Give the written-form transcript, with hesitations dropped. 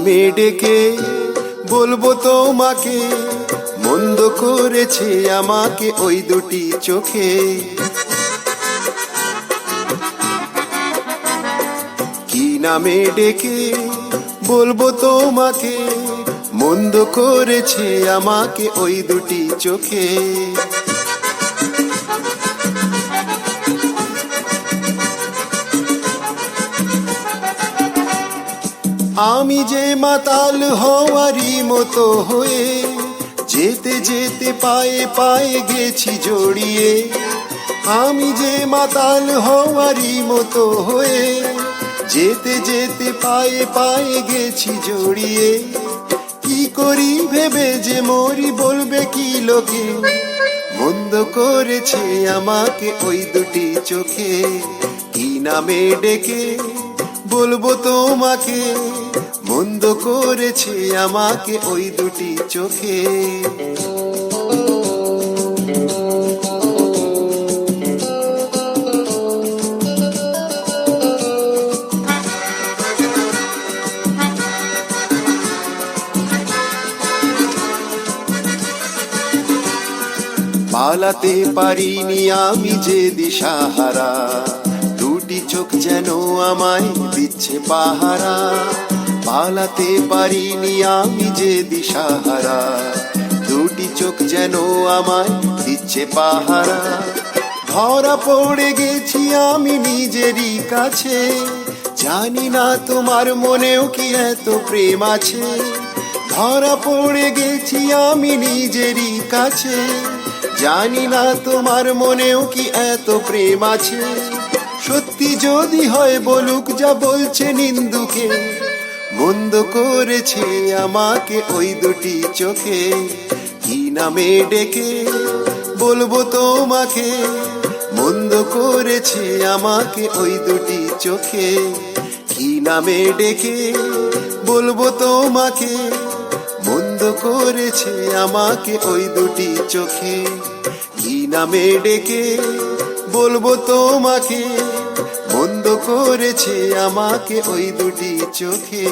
নামে ডেকে বলবো তোমাকে, মন্দ করেছে আমাকে ওই দুটি চোখে। কি নামে ডেকে বলবো তোমাকে, মন্দ করেছে আমাকে ওই দুটি চোখে। আমি যে মাতাল হওয়ারই মতো হয়ে যেতে যেতে পায়ে পায়ে গেছি জড়িয়ে। আমি যে মাতাল হওয়ারই মতো হয়ে যেতে যেতে পায়ে পায়ে গেছি জড়িয়ে। কি করি ভেবে যে মরি, বলবে কি লোকে, মন্দ করেছে আমাকে ওই দুটি চোখে। কি নামে ডেকে বলবো তোমাকে, মন্দ করেছে আমাকে ওই দুটি চোখে। পালাতে পারিনি আমি যে দিশাহারা, দুটি চোখ যেন আমায় দিচ্ছে পাহারা। পালাতে পারিনি আমি যে দিশাহারা, দুটি চোখ যেন আমায় দিচ্ছে পাহারা। ধরা পড়ে গেছি আমি নিজেরই কাছে, জানি না তোমার মনেও কি এত প্রেম আছে। ধরা পড়ে গেছি আমি নিজেরই কাছে, জানি না তোমার মনেও কি এত প্রেম আছে। সত্যি যদি হয় বলুক যা বলছে নিন্দুকে, মন্দ করেছে আমাকে ওই দুটি চোখে। কি নামে ডেকে বলবো তোমাকে, মন্দ করেছে আমাকে ওই দুটি চোখে। কি নামে ডেকে বলবো তোমাকে, মন্দ করেছে আমাকে ওই দুটি চোখে। কি নামে ডেকে বলবো তোমাকে, মন্দ করেছে আমাকে ওই দুটি চোখে।